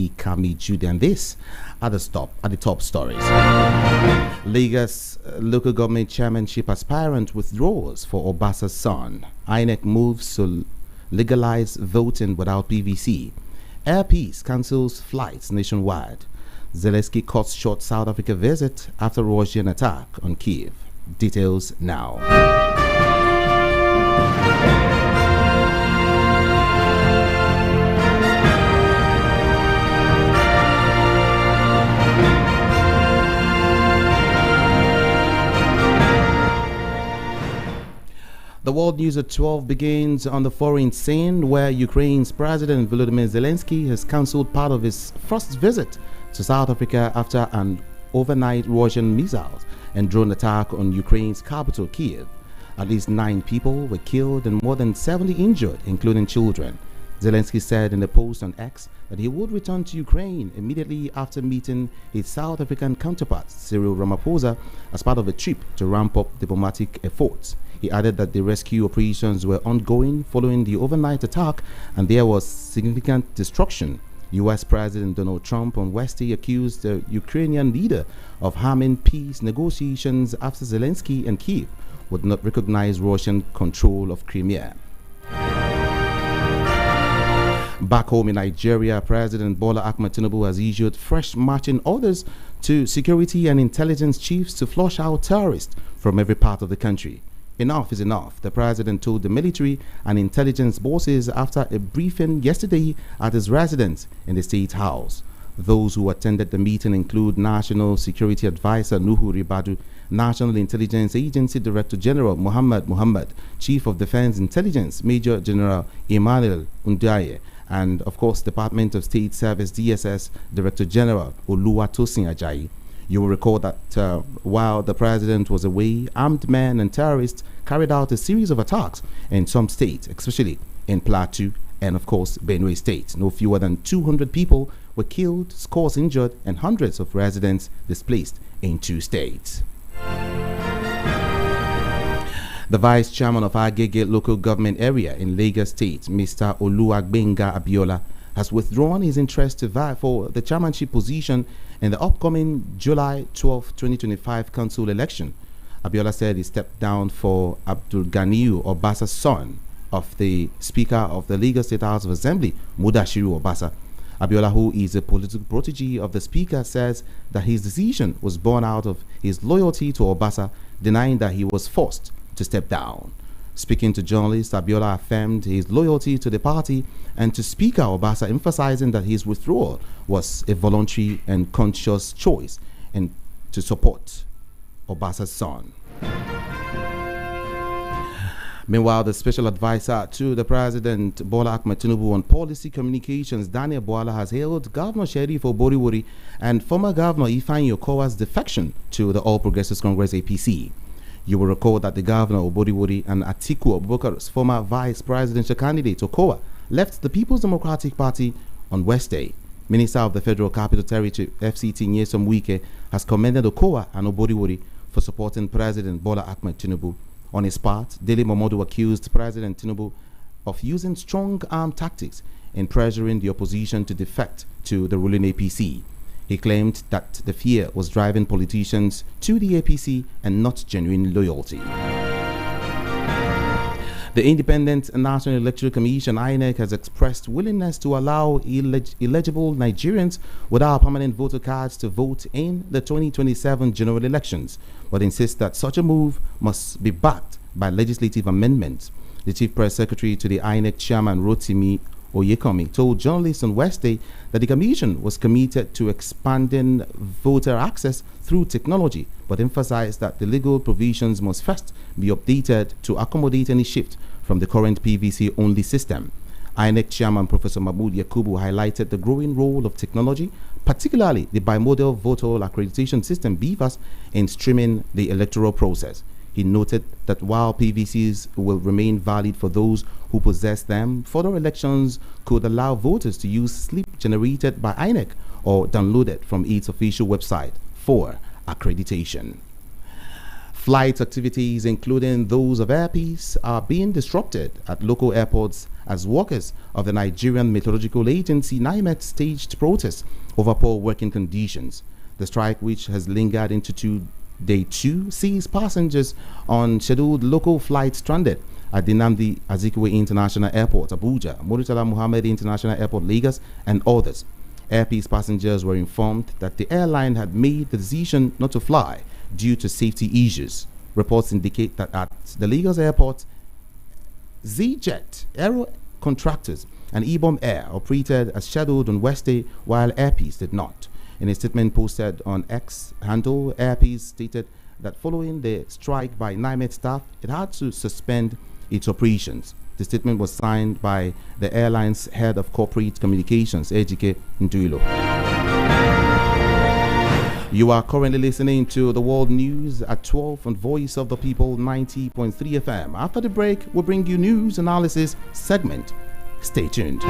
Ikami Jude. And this at the top stories. Lagos local government chairmanship aspirant withdraws for Obasa's son. INEC moves to legalize voting without PVC. Air Peace cancels flights nationwide. Zelensky cuts short South Africa visit after Russian attack on Kiev. Details now. The World News at 12 begins on the foreign scene, where Ukraine's President Volodymyr Zelensky has cancelled part of his first visit to South Africa after an overnight Russian missiles and drone attack on Ukraine's capital, Kiev. At least 9 people were killed and more than 70 injured, including children. Zelensky said in a post on X that he would return to Ukraine immediately after meeting his South African counterpart, Cyril Ramaphosa, as part of a trip to ramp up diplomatic efforts. He added that the rescue operations were ongoing following the overnight attack and there was significant destruction. U.S. President Donald Trump on Wednesday accused the Ukrainian leader of harming peace negotiations after Zelensky and Kyiv would not recognize Russian control of Crimea. Back home in Nigeria, President Bola Ahmed Tinubu has issued fresh marching orders to security and intelligence chiefs to flush out terrorists from every part of the country. Enough is enough, the president told the military and intelligence bosses after a briefing yesterday at his residence in the State House. Those who attended the meeting include National Security Advisor Nuhu Ribadu, National Intelligence Agency Director General Muhammad, Chief of Defense Intelligence Major General Emmanuel Undaye, and of course Department of State Service DSS Director General Oluwatosin Ajayi. You will recall that while the president was away, armed men and terrorists carried out a series of attacks in some states, especially in Plateau and of course Benue State. No fewer than 200 people were killed, scores injured, and hundreds of residents displaced in 2 states. The vice chairman of Agege local government area in Lagos State, Mr. Oluwagbenga Abiola, has withdrawn his interest to vie for the chairmanship position in the upcoming July 12, 2025 council election. Abiola said he stepped down for Abdul Ganiu Obasa's son of the Speaker of the Lagos State House of Assembly, Mudashiru Obasa. Abiola, who is a political protege of the Speaker, says that his decision was born out of his loyalty to Obasa, denying that he was forced to step down. Speaking to journalists, Abiola affirmed his loyalty to the party and to Speaker Obasa, emphasizing that his withdrawal was a voluntary and conscious choice and to support Obasa's son. Meanwhile, the special advisor to the President Bola Ahmed Tinubu on policy communications, Daniel Bwala, has hailed Governor Sheriff Oboriwori and former Governor Ifeanyi Okowa's defection to the All Progressives Congress APC. You will recall that the Governor Oboriwori and Atiku Abubakar's former vice presidential candidate Okowa left the People's Democratic Party on Wednesday. Minister of the Federal Capital Territory FCT Nyesom Wike has commended Okowa and Oboriwori for supporting President Bola Ahmed Tinubu. On his part, Dele Momodu accused President Tinubu of using strong arm tactics in pressuring the opposition to defect to the ruling APC. He claimed that the fear was driving politicians to the APC and not genuine loyalty. The Independent National Electoral Commission INEC has expressed willingness to allow eligible Nigerians without permanent voter cards to vote in the 2027 general elections, but insists that such a move must be backed by legislative amendments. The Chief Press Secretary to the INEC Chairman Rotimi Oyekomi told journalists on Wednesday that the Commission was committed to expanding voter access through technology, but emphasized that the legal provisions must first be updated to accommodate any shift from the current PVC-only system. INEC Chairman Professor Mahmood Yakubu highlighted the growing role of technology, particularly the bimodal voter accreditation system BVAS, in streamlining the electoral process. He noted that while PVCs will remain valid for those who possess them, further elections could allow voters to use slip generated by INEC or downloaded from its official website for accreditation. Flight activities, including those of Air Peace, are being disrupted at local airports as workers of the Nigerian Meteorological Agency (NIMET) staged protests over poor working conditions. The strike, which has lingered into day 2, sees passengers on scheduled local flights stranded at the Nnamdi Azikiwe International Airport, Abuja, Murtala Muhammed International Airport, Lagos, and others. Air Peace passengers were informed that the airline had made the decision not to fly due to safety issues. Reports indicate that at the Lagos airport, Z-Jet, Aero Contractors, and Ebom Air operated as scheduled on Wednesday, while Air Peace did not. In a statement posted on X handle, Air Peace stated that following the strike by NIMET staff, it had to suspend its operations. The statement was signed by the airline's head of corporate communications, Ejike Nduilo. You are currently listening to the World News at 12 on Voice of the People 90.3 FM. After the break, we'll bring you news analysis segment. Stay tuned.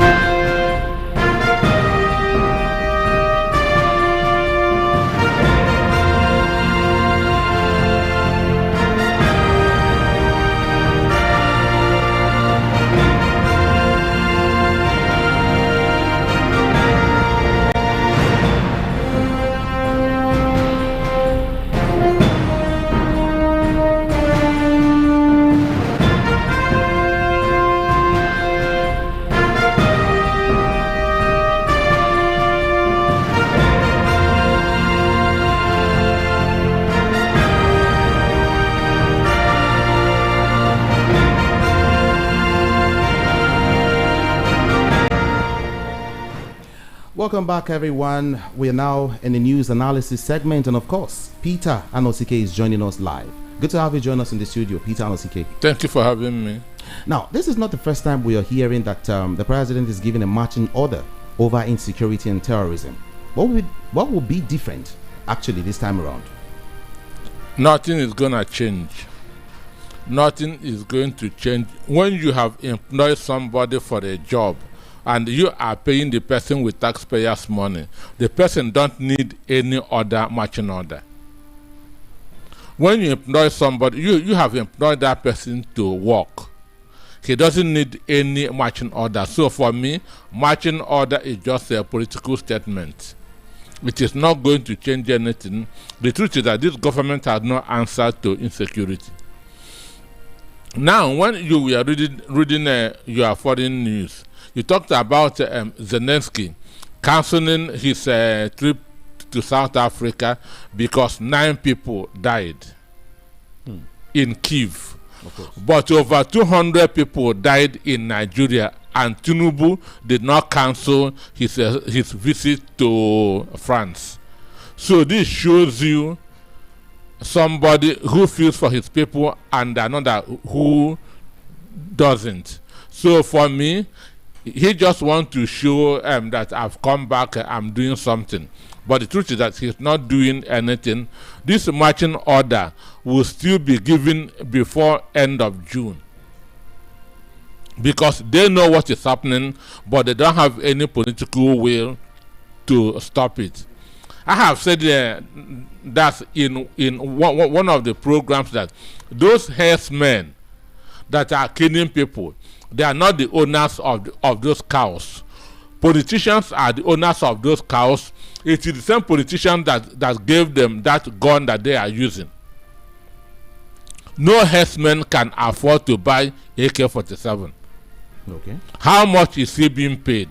Welcome back, everyone. We are now in the news analysis segment, and of course, Peter Anosike is joining us live. Good to have you join us in the studio, Peter Anosike. Thank you for having me. Now, this is not the first time we are hearing that the president is giving a marching order over insecurity and terrorism. What will be different, actually, this time around? Nothing is going to change. Nothing is going to change. When you have employed somebody for a job, and you are paying the person with taxpayers' money, the person don't need any other marching order. When you employ somebody, you have employed that person to work. He doesn't need any marching order. So for me, marching order is just a political statement. It is not going to change anything. The truth is that this government has no answer to insecurity. Now, when you were reading your foreign news, you talked about Zelensky canceling his trip to South Africa because 9 people died in Kyiv. But over 200 people died in Nigeria, and Tinubu did not cancel his visit to France. So this shows you somebody who feels for his people and another who doesn't. So for me, he just wants to show that I've come back, I'm doing something. But the truth is that he's not doing anything. This marching order will still be given before end of June, because they know what is happening, but they don't have any political will to stop it. I have said that in one of the programs that those herdsmen that are killing people, they are not the owners of those cows. Politicians are the owners of those cows. It is the same politician that gave them that gun that they are using. No herdsman can afford to buy AK-47. Okay. How much is he being paid?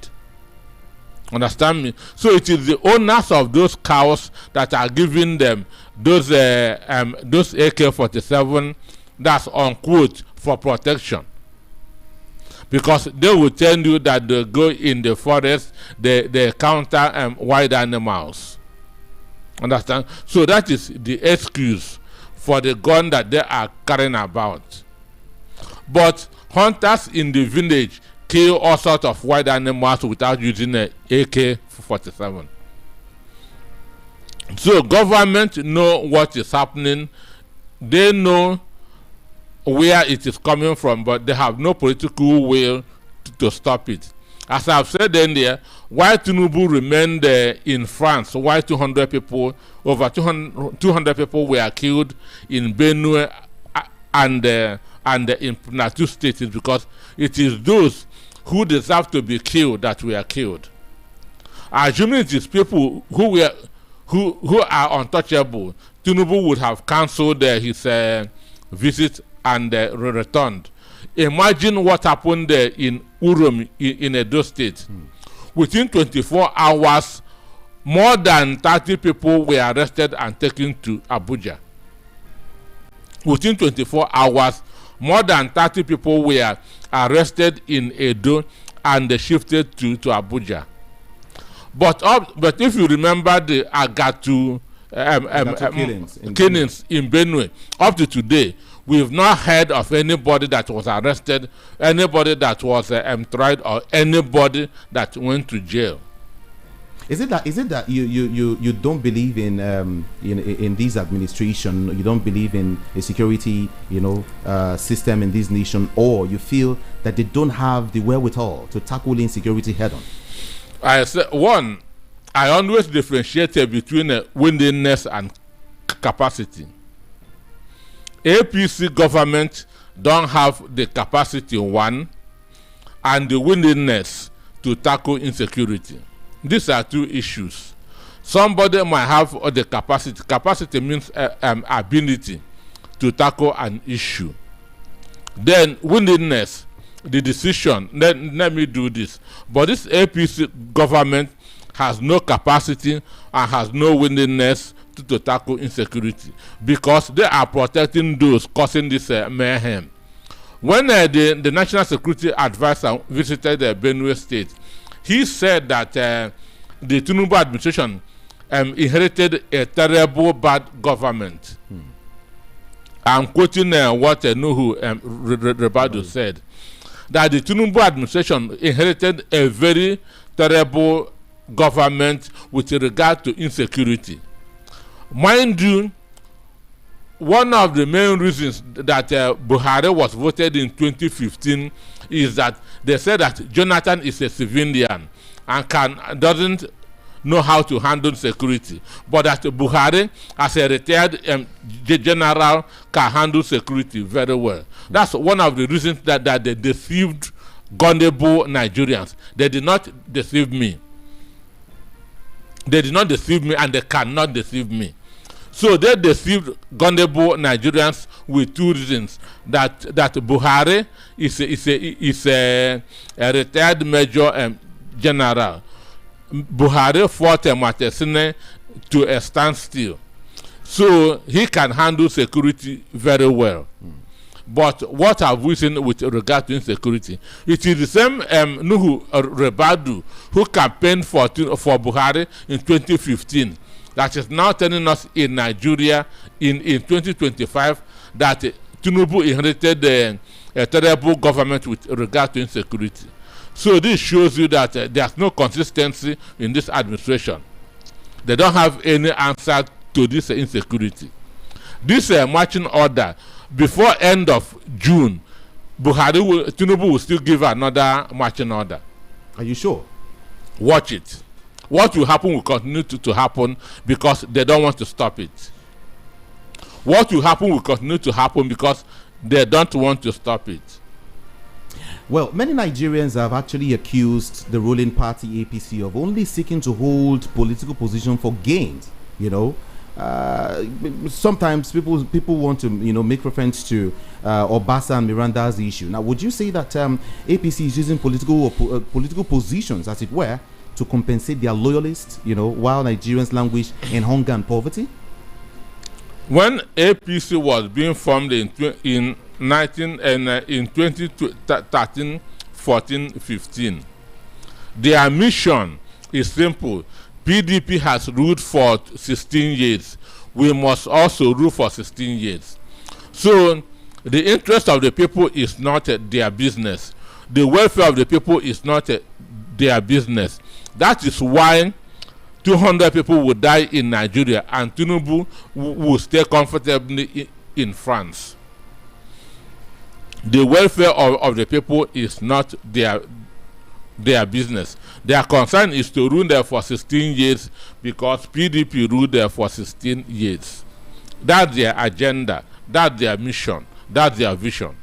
Understand me? So it is the owners of those cows that are giving them those AK-47, that's unquote, for protection. Because they will tell you that they go in the forest, they counter wild animals. Understand? So that is the excuse for the gun that they are carrying about. But hunters in the village kill all sorts of wild animals without using an AK-47. So government know what is happening. They know where it is coming from, but they have no political will to stop it. As I've said earlier, why Tinubu remained in France, why 200 people, over 200 people were killed in Benue and in Plateau State is because it is those who deserve to be killed that were killed. Assuming it is people who are untouchable, Tinubu would have cancelled his visit and returned. Imagine what happened in Urom in Edo State. Within 24 hours, more than 30 people were arrested and taken to Abuja. Within 24 hours, more than 30 people were arrested in Edo and shifted to Abuja. But if you remember the Agatu killings in Benue, up to today, we've not heard of anybody that was arrested, anybody that was tried, or anybody that went to jail. Is it that you don't believe in this administration? You don't believe in a security system in this nation, or you feel that they don't have the wherewithal to tackle insecurity head on? I always differentiate between willingness and capacity. APC government don't have the capacity, one, and the willingness to tackle insecurity. These are two issues. Somebody might have the capacity. Capacity means ability to tackle an issue. Then willingness, the decision, let me do this. But this APC government has no capacity and has no willingness to tackle insecurity because they are protecting those causing this mayhem. When the National Security Advisor visited Benue State, he said that the Tinubu administration inherited a terrible bad government. I'm quoting what Nuhu Rebadu said, that the Tinubu administration inherited a very terrible government with regard to insecurity. Mind you, one of the main reasons that Buhari was voted in 2015 is that they said that Jonathan is a civilian and doesn't know how to handle security, but that Buhari, as a retired general, can handle security very well. That's one of the reasons that they deceived gullible Nigerians. They did not deceive me. They did not deceive me, and they cannot deceive me. So they deceived gullible Nigerians with two reasons: that Buhari is a retired major general. Buhari fought Matesine to a standstill, so he can handle security very well. But what have we seen with regard to insecurity? It is the same Nuhu Rebadu who campaigned for Buhari in 2015 that is now telling us in Nigeria in 2025 that Tinubu inherited a terrible government with regard to insecurity. So this shows you that there's no consistency in this administration. They don't have any answer to this insecurity. This marching order, before end of June, Tinubu will still give another marching order. Are you sure? Watch it. What will happen will continue to happen because they don't want to stop it. What will happen will continue to happen because they don't want to stop it. Well, many Nigerians have actually accused the ruling party APC of only seeking to hold political position for gains. Sometimes people want to make reference to Obasa and Miranda's issue. Now, would you say that APC is using political positions, as it were, to compensate their loyalists, while Nigerians languish in hunger and poverty? When APC was being formed in 2013, 14, 15, their mission is simple. PDP has ruled for 16 years. We must also rule for 16 years. So the interest of the people is not their business. The welfare of the people is not their business. That is why 200 people will die in Nigeria and Tinubu will stay comfortably in France. The welfare of the people is not their their business. Their concern is to rule there for 16 years because PDP ruled there for 16 years. That's their agenda. That's their mission. That's their vision.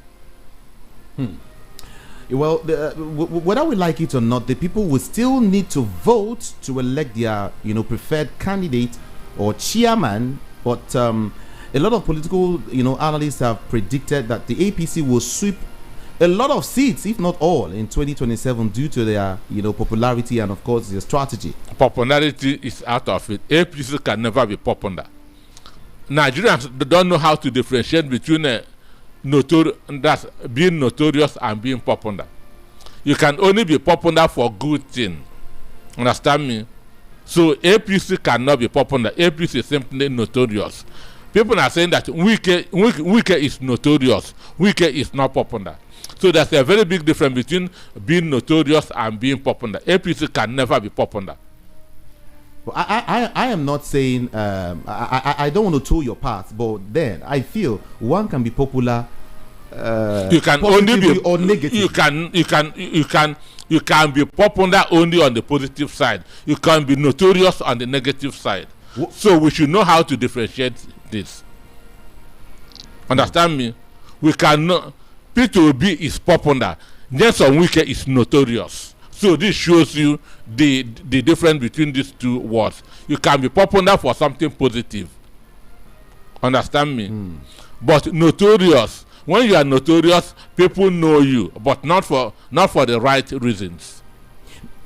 Well, whether we like it or not, the people will still need to vote to elect their, preferred candidate or chairman. But a lot of political, analysts have predicted that the APC will sweep a lot of seats, if not all, in 2027 due to their, popularity and, of course, their strategy. Popularity is out of it. APC can never be popular. Nigerians don't know how to differentiate between that's being notorious and being popular. You can only be popular for good thing. Understand me? So APC cannot be popular. APC is simply notorious. People are saying that Wike is notorious. Wike is not popular. So there's a very big difference between being notorious and being popular. APC can never be popular. Well, I am not saying I don't want to tow your path, but then I feel one can be popular. You can only be or negative. You can be popular only on the positive side. You can be notorious on the negative side. So we should know how to differentiate this. Understand me? We cannot. P2B is popular. Nelson Wike is notorious. So this shows you the difference between these two words. You can be popular for something positive. Understand me? But notorious. When you are notorious, people know you, but not for the right reasons.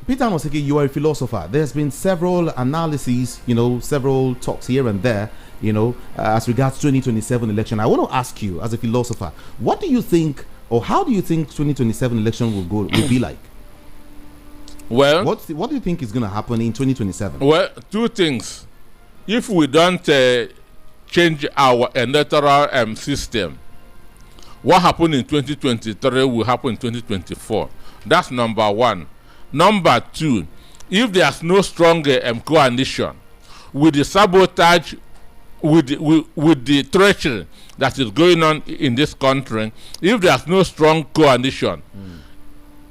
Peter Anosike, you are a philosopher. There's been several analyses, several talks here and there, as regards 2027 election. I want to ask you, as a philosopher, what do you think, or how do you think 2027 election will be like? Well, what do you think is going to happen in 2027? Well, two things. If we don't change our electoral system, what happened in 2023 will happen in 2024. That's number one. Number two, if there's no strong coalition, with the sabotage, with the treachery that is going on in this country, if there's no strong coalition,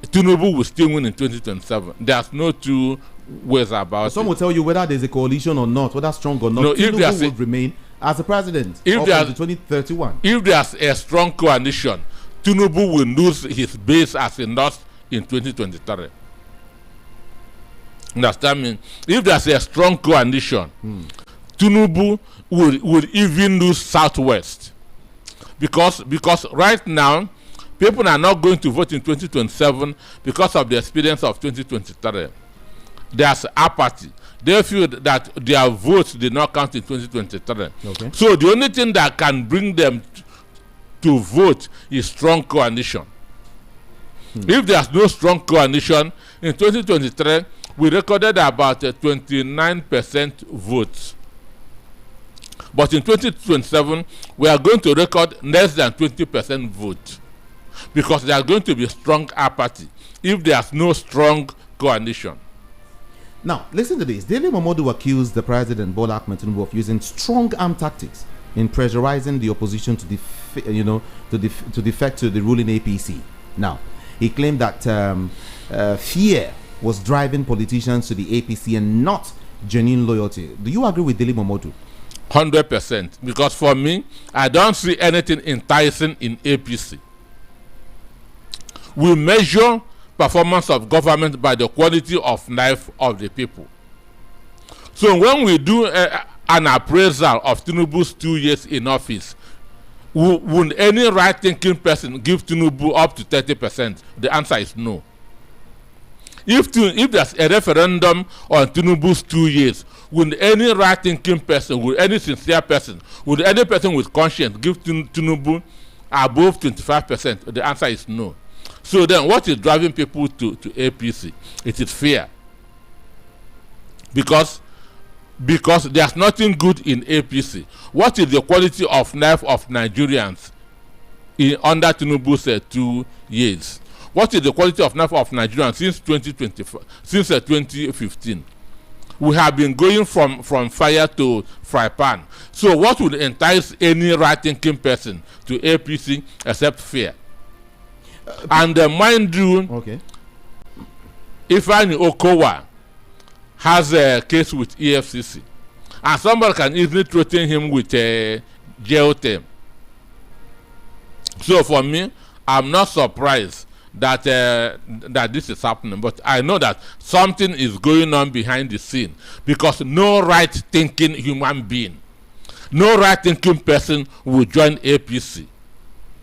Tinubu will still win in 2027. There's no two ways about it. Some will tell you whether there's a coalition or not, whether strong or not, no, Tinubu will remain as the president up until 2031. If there's a strong coalition, Tinubu will lose his base as he lost in 2023. Understand me? If there's a strong coalition, Tinubu will even lose Southwest. Because right now, people are not going to vote in 2027 because of the experience of 2023. There's apathy. They feel that their votes did not count in 2023. Okay. So the only thing that can bring them to vote is strong coalition. If there's no strong coalition, in 2023, we recorded about 29% votes. But in 2027, we are going to record less than 20% vote. Because there are going to be strong apathy if there's no strong coalition. Now, listen to this. Dele Momodu accused the president, Bola Ahmed Tinubu, of using strong arm tactics in pressurizing the opposition to defect to the ruling APC. Now, he claimed that fear was driving politicians to the APC and not genuine loyalty. Do you agree with Dele Momodu? 100%. Because for me, I don't see anything enticing in APC. We measure performance of government by the quality of life of the people. So when we do an appraisal of Tinubu's 2 years in office, would any right-thinking person give Tinubu up to 30%? The answer is no. If there's a referendum on Tinubu's 2 years, would any right-thinking person, would any sincere person, would any person with conscience give Tinubu above 25%? The answer is no. So then what is driving people to APC? It is fear. Because there's nothing good in APC. What is the quality of life of Nigerians under Tinubu's 2 years? What is the quality of life of Nigerians since 2015? We have been going from fire to fry pan. So what would entice any right-thinking person to APC except fear? And mind you, okay, Ifeanyi Okowa has a case with EFCC, and somebody can easily threaten him with a jail term. So for me, I'm not surprised that that this is happening, but I know that something is going on behind the scene, because no right-thinking human being, no right-thinking person will join APC.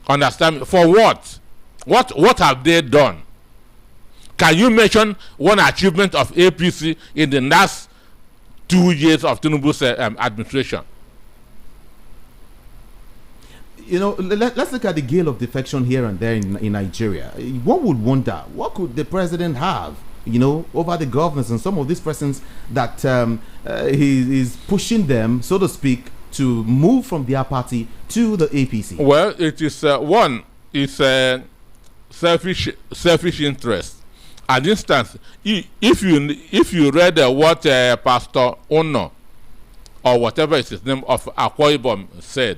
Understand me? For what? What have they done? Can you mention one achievement of APC in the last 2 years of Tinubu's administration? You know, let's look at the gale of defection here and there in Nigeria. One would wonder, what could the president have, you know, over the governors and some of these persons that he is pushing them, so to speak, to move from their party to the APC? Well, it is one, it's a selfish interest. An instance, if you read what Pastor Ono, or whatever is his name, of Akwa Ibom said,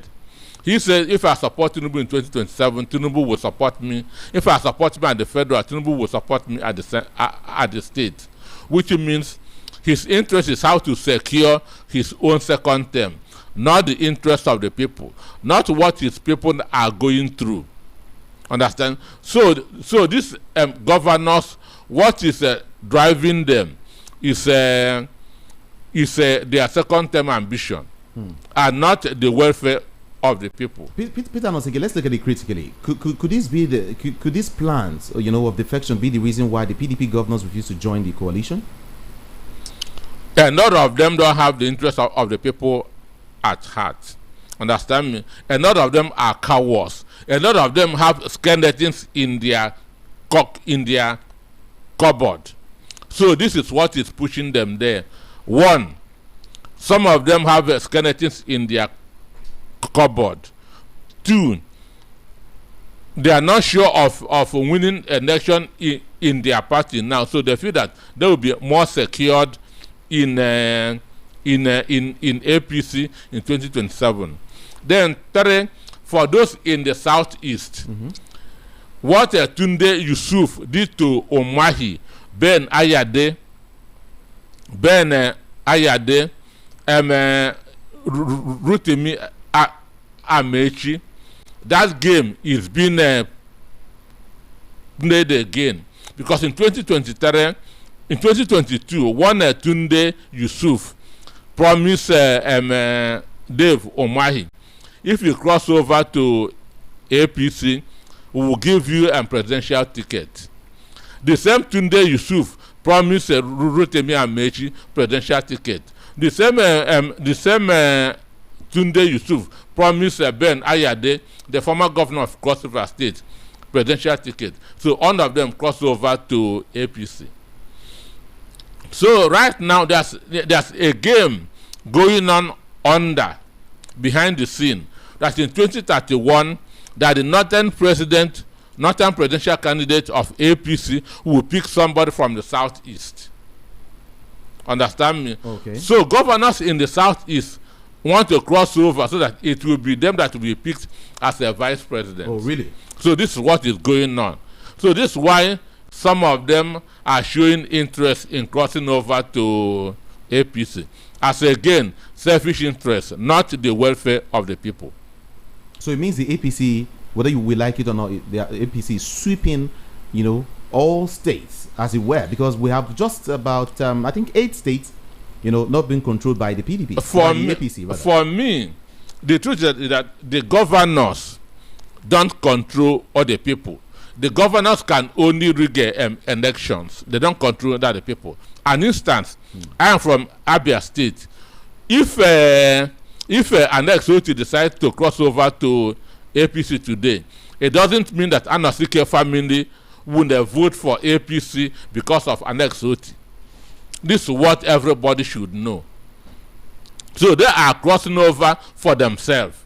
he said, if I support Tinubu in 2027, Tinubu will support me. If I support me at the federal, Tinubu will support me at the state. Which means his interest is how to secure his own second term, not the interest of the people, not what his people are going through. Understand? So these governors, what is driving them is their second term ambition, and not the welfare of the people. Peter Nosike, let's look at it critically. Could this be could these plans, you know, of defection be the reason why the PDP governors refuse to join the coalition? A lot of them don't have the interest of the people at heart. Understand me? A lot of them are cowards. A lot of them have skeletons in their cupboard. So this is what is pushing them there. One, some of them have skeletons in their cupboard. Two, they are not sure of winning election in their party now, so they feel that they will be more secured in APC in 2027. Then three, for those in the southeast, what Tunde Yusuf did to Omahi, Ben Ayade, Rutimi Amechi, that game is being played again, because in 2023, in 2022, one Tunde Yusuf promised Dave Omahi, if you cross over to APC, we will give you a presidential ticket. The same Tunde Yusuf promised Rotimi Amechi presidential ticket. The same Tunde Yusuf promised Ben Ayade, the former governor of Cross River State, presidential ticket. So all of them cross over to APC. So right now there's a game going on behind the scene, that in 2031 that the northern presidential candidate of APC will pick somebody from the southeast. Understand me? Okay. So governors in the southeast want to cross over so that it will be them that will be picked as a vice president. Oh, really? So this is what is going on. So this is why some of them are showing interest in crossing over to APC. As again, selfish interest, not the welfare of the people. So it means the APC, whether you will like it or not, the APC is sweeping, you know, all states, as it were, because we have just about, I think, 8 states, you know, not being controlled by the PDP. For me, the truth is that the governors don't control all the people. The governors can only rig elections. They don't control other people. An instance, I am from Abia State. If an ex-OT decides to cross over to APC today, it doesn't mean that Anasike family will vote for APC because of an ex-OT. This is what everybody should know. So they are crossing over for themselves.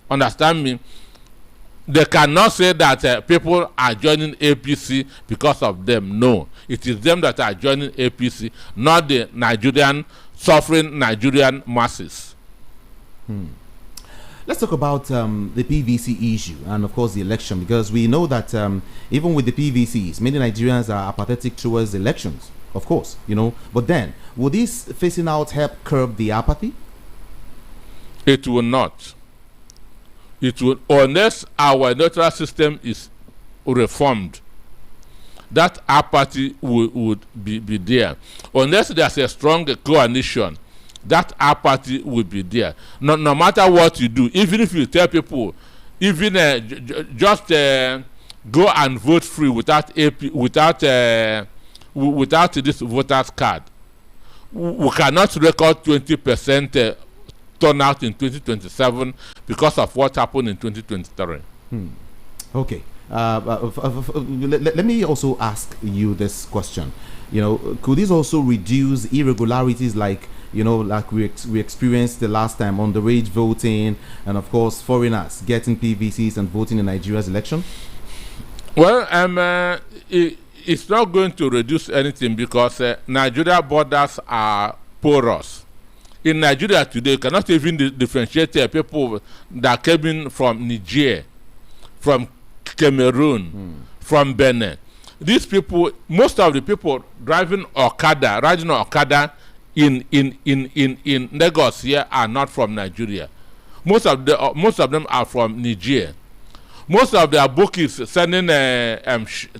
Understand me? They cannot say that people are joining APC because of them. No, it is them that are joining APC, not the suffering Nigerian masses. Let's talk about the PVC issue and, of course, the election, because we know that even with the PVCs, many Nigerians are apathetic towards elections. of course, But then, will this phasing out help curb the apathy? It will not. It will, unless our electoral system is reformed, that apathy would be there. Unless there's a strong coalition, that apathy will be there. No matter what you do, even if you tell people, even just go and vote free without this voters card, we cannot record 20% turnout in 2027 because of what happened in 2023. Okay. Let me also ask you this question. Could this also reduce irregularities like we experienced the last time, underage voting, and of course foreigners getting PVCs and voting in Nigeria's election? Well, it's not going to reduce anything because Nigeria borders are porous. In Nigeria today, you cannot even differentiate people that came in from Niger, from Cameroon, from Benin. These people, most of the people riding Okada in Lagos here are not from Nigeria. Most of them are from Niger. Most of their bookies sending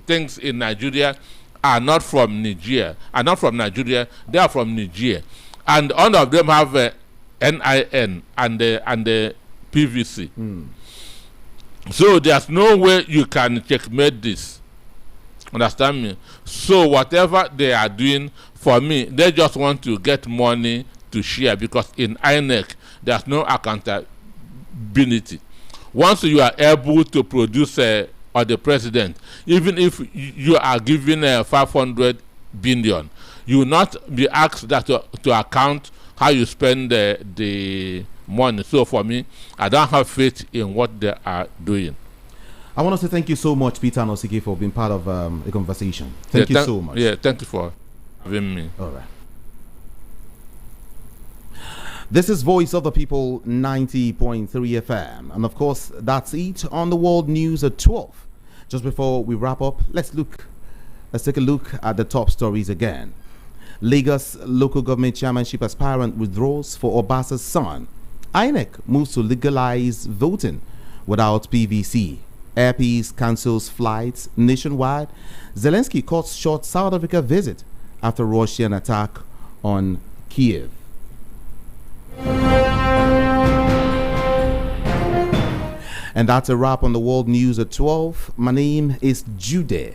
things in Nigeria are not from Nigeria. They are from Niger, and all of them have NIN and the PVC. So there's no way you can checkmate this. Understand me? So whatever they are doing, for me, they just want to get money to share, because in INEC there's no accountability. Once you are able to produce or the president, even if you are given 500 billion, you will not be asked that to account how you spend the money. So for me, I don't have faith in what they are doing. I want to say thank you so much, Peter Anosike, for being part of the conversation. Thank you so much. Yeah, thank you for having me. All right. This is Voice of the People 90.3 FM. And of course, that's it on the world news at 12. Just before we wrap up, let's take a look at the top stories again. Lagos local government chairmanship aspirant withdraws for Obasa's son. INEC moves to legalize voting without PVC. Air Peace cancels flights nationwide. Zelensky cuts short South Africa visit after Russian attack on Kiev. And that's a wrap on the world news at 12. My name is Jude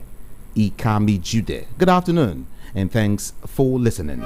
Ikami Jude. Good afternoon, and thanks for listening.